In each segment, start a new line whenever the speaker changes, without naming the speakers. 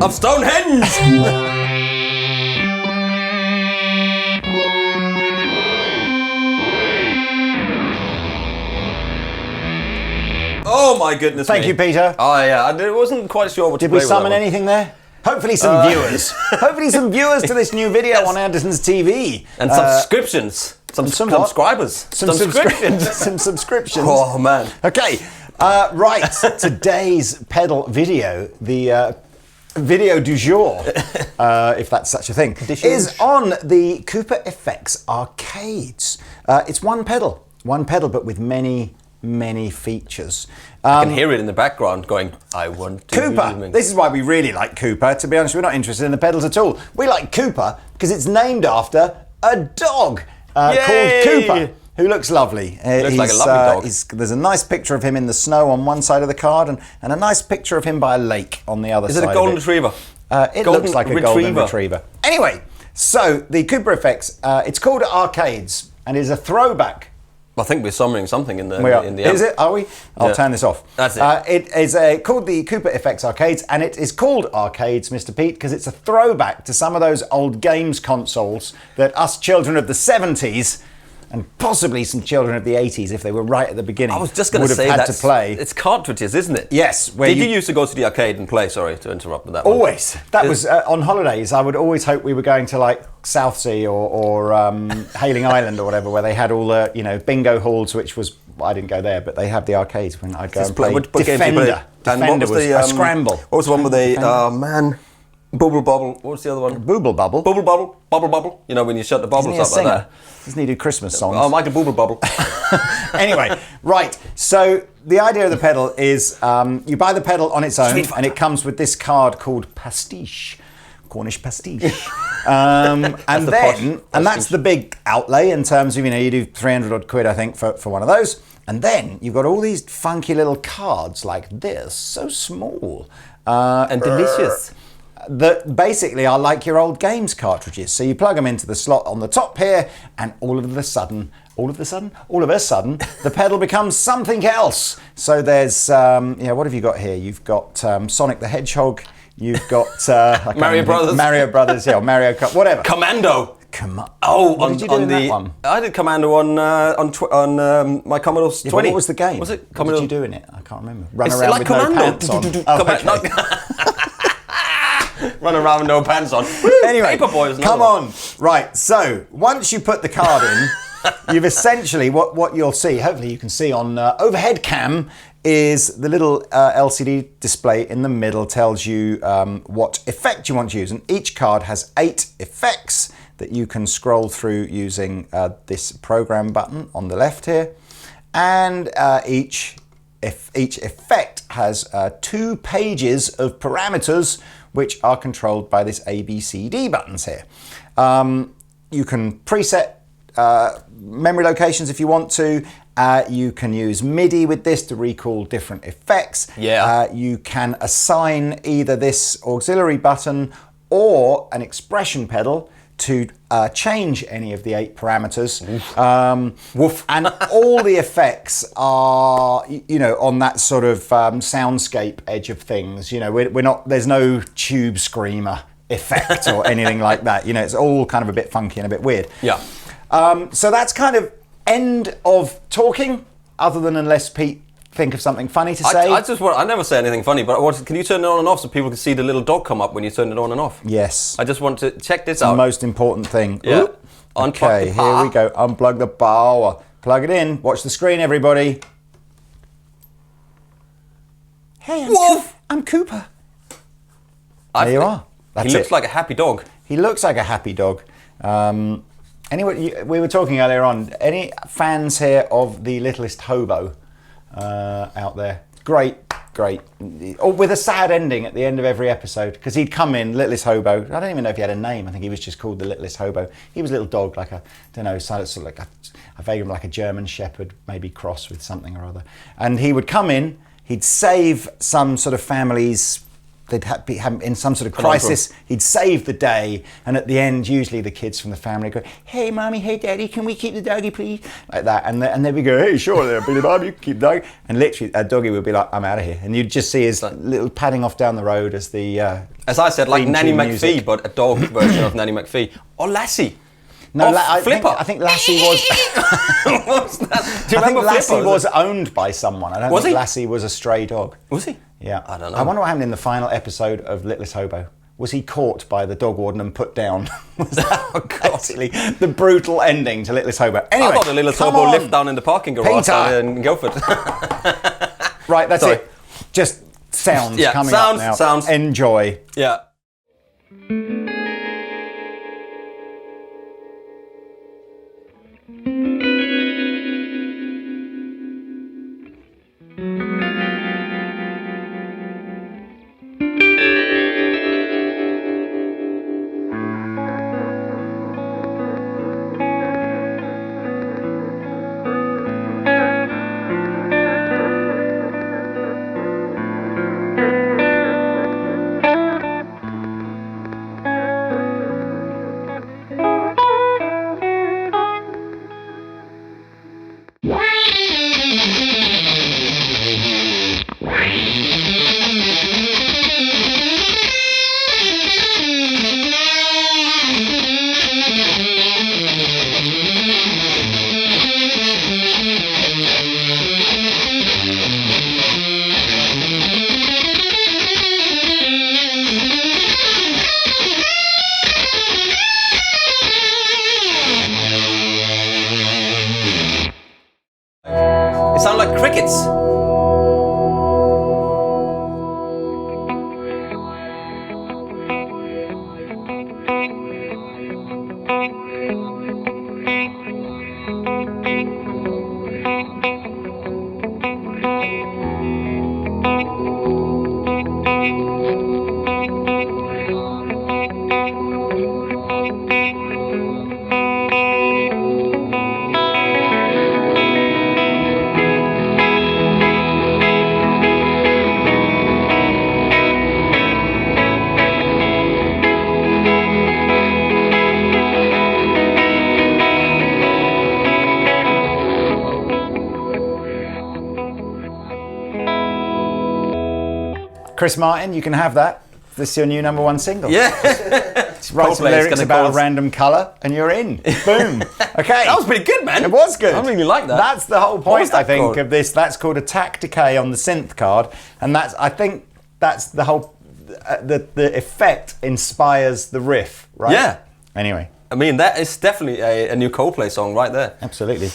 of Stonehenge! Oh my goodness
Thank you, Peter.
Oh yeah, I wasn't quite sure what to
Did we summon anything there? Hopefully some viewers. Hopefully some viewers to this new video on Andertons TV.
And subscriptions. Some subscribers.
Some subscriptions. Some subscriptions.
Oh man.
Okay, right. Today's pedal video, the video du jour, if that's such a thing, is on the Cooper Effects arcades. It's one pedal, but with many features.
I can hear it in the background going, I want to
Cooper. This is why we really like Cooper. To be honest, we're not interested in the pedals at all. We like Cooper because it's named after a dog called Cooper, who looks lovely.
Looks like a lovely dog.
There's a nice picture of him in the snow on one side of the card and a nice picture of him by a lake on the other side.
Is it a golden retriever?
It looks like a golden retriever. Anyway, so the Cooper Effects, it's called Arcades and is a throwback.
I think we're summoning something in the
Is it? Are we? I'll turn this off.
That's it.
It is called the Cooper Effects Arcades, and it is called Arcades, Mr. Pete, because it's a throwback to some of those old games consoles that us children of the 70s and possibly some children of the 80s, if they were right at the beginning,
I was just going to say
had to play.
It's cartridges, isn't it?
Yes.
Did you used to go to the arcade and play? Sorry to interrupt with that.
Always. That was on holidays. I would always hope we were going to like Southsea or Hailing Island or whatever, where they had all the bingo halls, which was I didn't go there, but they had the arcades when I'd go and play Defender. Defender was a scramble.
What was the one with the Bubble Bobble? What was the other one?
Booble Bubble.
Bubble Bubble. Bubble Bubble. You know when you shut the bubbles up like that.
Doesn't he do Christmas songs?
Oh, Michael Bubble Bubble.
Anyway, right. So the idea of the pedal is you buy the pedal on its own, and it comes with this card called Pastiche. Cornish pastiche. And that's the big outlay in terms of, you do 300 odd quid, I think, for one of those. And then you've got all these funky little cards like this, so small.
And delicious.
That basically are like your old games cartridges. So you plug them into the slot on the top here, and all of a sudden, the pedal becomes something else. So there's, what have you got here? You've got Sonic the Hedgehog. You've got
Mario
Brothers, yeah, or Mario Kart, whatever.
Commando.
What did you do in that one?
I did Commando on my Commodore 20.
What was the game?
Was it
What did you do in it? I can't remember. Run around with no pants on.
Run around with no pants on.
Anyway,
Paperboy
come on. Right, so once you put the card in, you've essentially, what you'll see, hopefully you can see on overhead cam, is the little LCD display in the middle tells you what effect you want to use. And each card has 8 effects that you can scroll through using this program button on the left here. And each effect has 2 pages of parameters which are controlled by this A, B, C, D buttons here. You can preset memory locations if you want to. You can use MIDI with this to recall different effects.
Yeah.
You can assign either this auxiliary button or an expression pedal to change any of the 8 parameters. And all the effects are, on that sort of soundscape edge of things. We're not, there's no tube screamer effect or anything like that. It's all kind of a bit funky and a bit weird.
Yeah.
So that's kind of end of talking, other than unless Pete think of something funny to say.
I never say anything funny, but can you turn it on and off so people can see the little dog come up when you turn it on and off?
Yes.
I just want to check this
it's
out.
The most important thing.
Yeah.
Okay, here we go. Unplug the power. Plug it in. Watch the screen, everybody. Hey, I'm Cooper. There you are.
He looks like a happy dog.
He looks like a happy dog. Anyway, we were talking earlier on. Any fans here of The Littlest Hobo out there? Great. Or with a sad ending at the end of every episode, because he'd come in, Littlest Hobo. I don't even know if he had a name. I think he was just called The Littlest Hobo. He was a little dog, like a, sort of like a vagrant, like a German Shepherd, maybe crossed with something or other. And he would come in, he'd save some sort of family's they'd be in some sort of crisis. He'd save the day, and at the end, usually the kids from the family go, "Hey, mommy, hey, daddy, can we keep the doggy, please?" Like that, and they'd be go, "Hey, sure, there, Billy Bob, you can keep the doggy." And literally, a doggy would be like, "I'm out of here," and you'd just see his little padding off down the road as the
as I said, like Nanny McPhee,
music.
but a dog version of Nanny McPhee or Lassie.
No,
Flipper.
I think Lassie was.
What's that? Do you
I think
remember
Lassie
Flipper?
was owned by someone. I don't think
he?
Lassie was a stray dog.
Was he?
Yeah.
I don't know.
I wonder what happened in the final episode of Littlest Hobo. Was he caught by the dog warden and put down? Was that basically the brutal ending to Littlest Hobo? Anyway,
I thought the Littlest
come
Hobo
on.
lived down in the parking garage
Peter.
down in Guildford.
Right, that's
Sorry.
it. Just sounds
Yeah,
coming
sounds,
up now.
sounds.
Enjoy.
Yeah. It sounds like crickets.
Chris Martin, you can have that. This is your new #1 single.
Yeah.
Just write some lyrics about a random colour and you're in. Boom. Okay.
That was pretty good, man.
It was good.
I really like that.
That's the whole point, I think,
called?
of this. That's called Attack Decay on the synth card. And that's, I think that's the whole, the effect inspires the riff, right?
Yeah.
Anyway.
I mean, that is definitely a new Coldplay song right there.
Absolutely.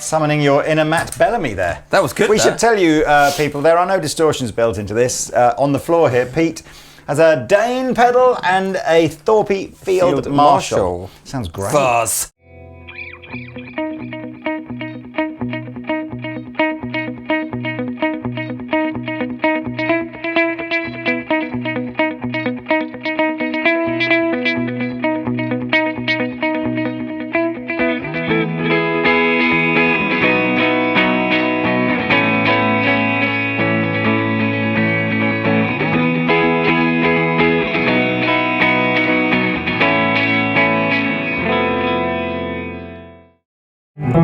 Summoning your inner Matt Bellamy there.
That was good.
We should tell you, people, there are no distortions built into this. On the floor here, Pete has a Dane pedal and a Thorpe Field Marshall. Sounds great.
Fuzz.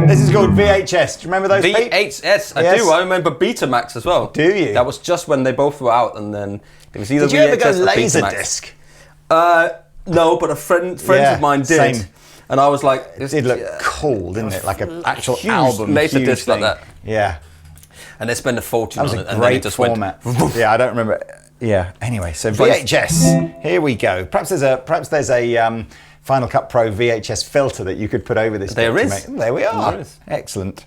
This is called VHS. Do you remember those, Pete?
VHS, I do. I remember Betamax as well.
Do you?
That was just when they both were out, and then it was either
Did you ever go
VHS or Betamax.
Laserdisc?
No, but friends of mine did.
Same.
And I was like...
It did look cool, didn't it? Like an actual
huge
album.
Laserdisc like that.
Yeah.
And they spend a fortune on it.
That was a great format. Yeah, I don't remember. Yeah, anyway, so VHS. Here we go. Perhaps there's a Final Cut Pro VHS filter that you could put over this.
There is.
There we are.
There is.
Excellent.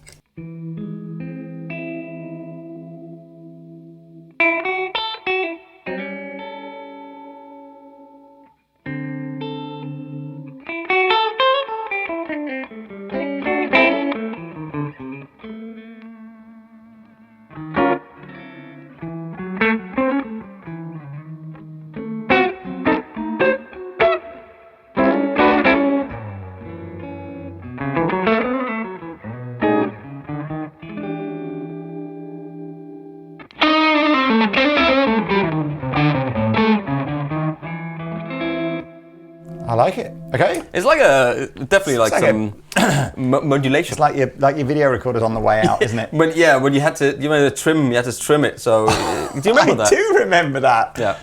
I like it. Okay.
It's like definitely like some modulation.
It's like your video recorders on the way out, isn't it?
When you had to, you had to trim it. So do you remember that?
I do remember that.
Yeah.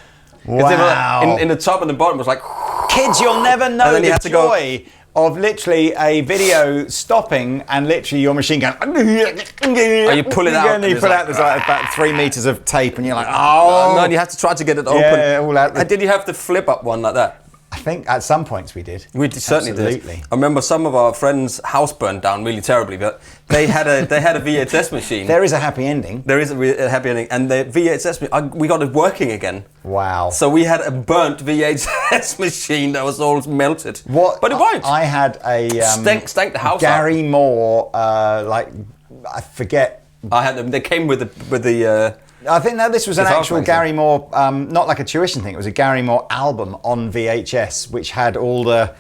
Wow.
In the top and the bottom was like.
Kids, you'll never know
then you
the
had to
joy of literally a video stopping and literally your machine going.
Oh, you pull it out.
And you pull out. There's like about 3 meters of tape, and you're like, oh.
No, and you have to try to get it open.
Yeah, all out.
And did you have to flip up one like that?
I think at some points we did.
We certainly
Absolutely.
did. I remember some of our friends' house burned down really terribly, but they had a VHS machine.
There is a happy ending.
There is a happy ending, and the VHS we got it working again.
Wow.
So we had a burnt VHS machine that was all melted.
What?
But it won't.
I had a
stank the house
Gary
up.
Moore, I forget.
I had them. They came with the.
I think that this was an actual
magazine.
Gary Moore, not like a tuition thing. It was a Gary Moore album on VHS, which had all the.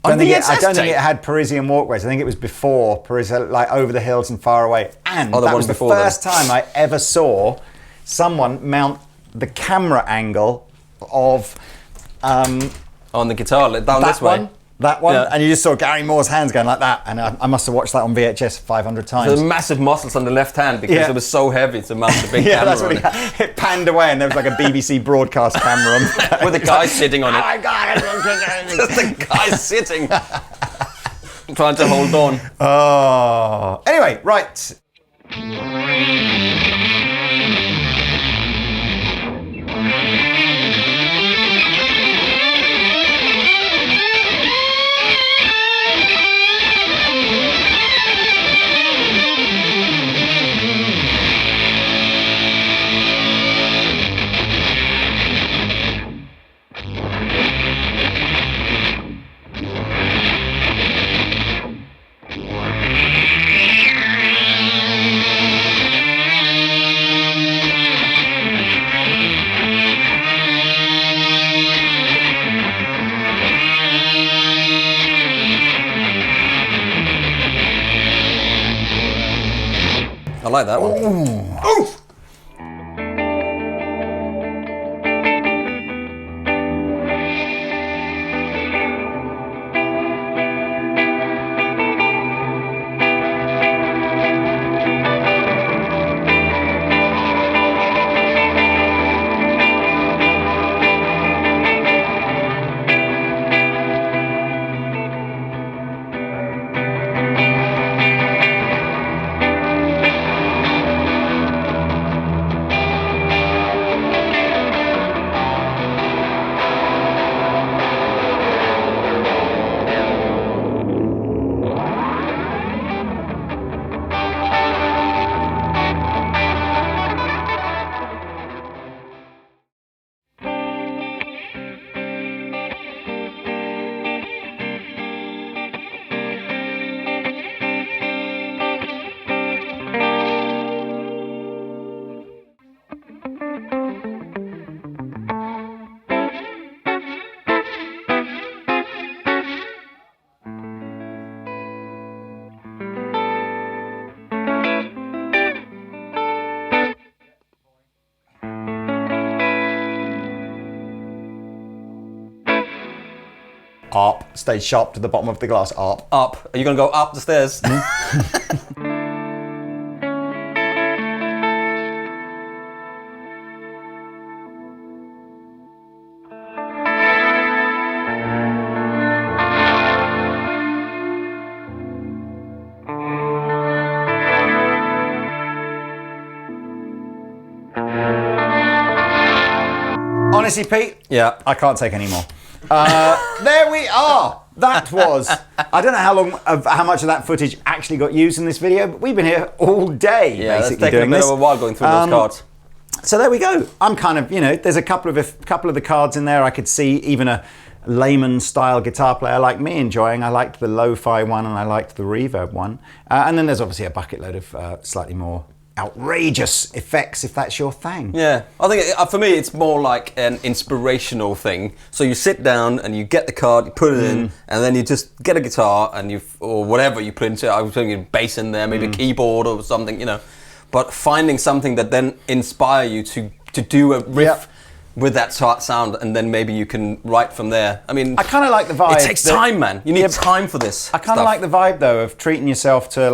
I don't think it had Parisian Walkways. I think it was before Parisian, like Over the Hills and Far Away. And that was the first time I ever saw someone mount the camera angle of
on the guitar down this way.
That one,
yeah.
And you just saw Gary Moore's hands going like that, and I must have watched that on VHS 500 times.
There's massive muscles on the left hand because it was so heavy to mount the big camera.
That's what it panned away, and there was like a BBC broadcast camera on
with a guy sitting on it.
Oh my God!
Just a guy sitting, trying to hold on.
Oh. Anyway, right.
like that one.
Ooh. Up, stay sharp to the bottom of the glass. Up.
Up. Are you going to go up the stairs?
Honestly, Pete,
Yeah.
I can't take any more. There we are. That was, I don't know how much of that footage actually got used in this video, but we've been here all day,
Yeah, it's
basically
taken a
doing
bit
this.
of a while going through those cards.
So there we go. I'm kind of, there's a couple of the cards in there I could see even a layman style guitar player like me enjoying. I liked the LoFi one and I liked the Reverb one. And then there's obviously a bucket load of slightly more outrageous effects if that's your thing.
Yeah, I think for me it's more like an inspirational thing. So you sit down and you get the card, you put it in, and then you just get a guitar and or whatever you put into it. I was putting a bass in there, maybe a keyboard or something, But finding something that then inspire you to do a riff with that sound, and then maybe you can write from there. I mean,
I kind of like the vibe.
It takes time, man. You need time for this.
I kind of like the vibe though of treating yourself to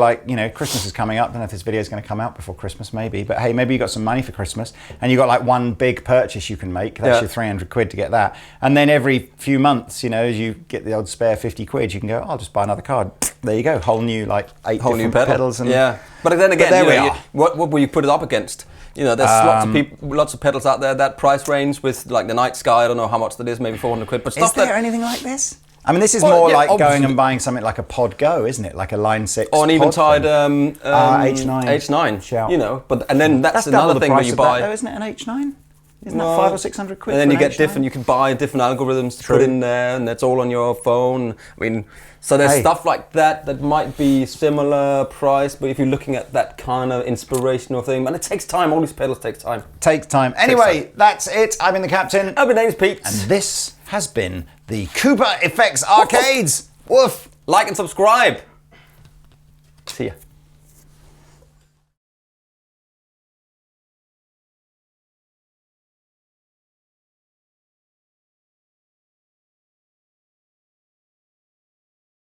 Christmas is coming up. I don't know if this video is going to come out before Christmas, maybe. But hey, maybe you got some money for Christmas and you got like one big purchase you can make. That's your 300 quid to get that. And then every few months, as you get the odd spare 50 quid, you can go, I'll just buy another card. There you go, whole new like 8
whole
different
new
pedals. And,
but then again,
there we are.
What will you put it up against? There's lots of pedals out there that price range with like the Night Sky. I don't know how much that is, maybe 400 quid. But stuff
is there anything like this? I mean, this is more like going and buying something like a Pod Go, isn't it? Like a Line 6
or an Eventide
H9.
H9,
Shout.
But and then that's another thing where you buy.
Though, isn't it? An H9? Isn't that 500 or 600 quid?
And then you get
H9?
different. You can buy different algorithms to put in there, and that's all on your phone. I mean, so there's stuff like that might be similar price, but if you're looking at that kind of inspirational thing, and it takes time. All these pedals take time.
Takes time. Anyway, that's it. I've been the Captain.
My name's Pete,
and this has been the Cooper Effects Arcades. Woof.
Like and subscribe. See ya.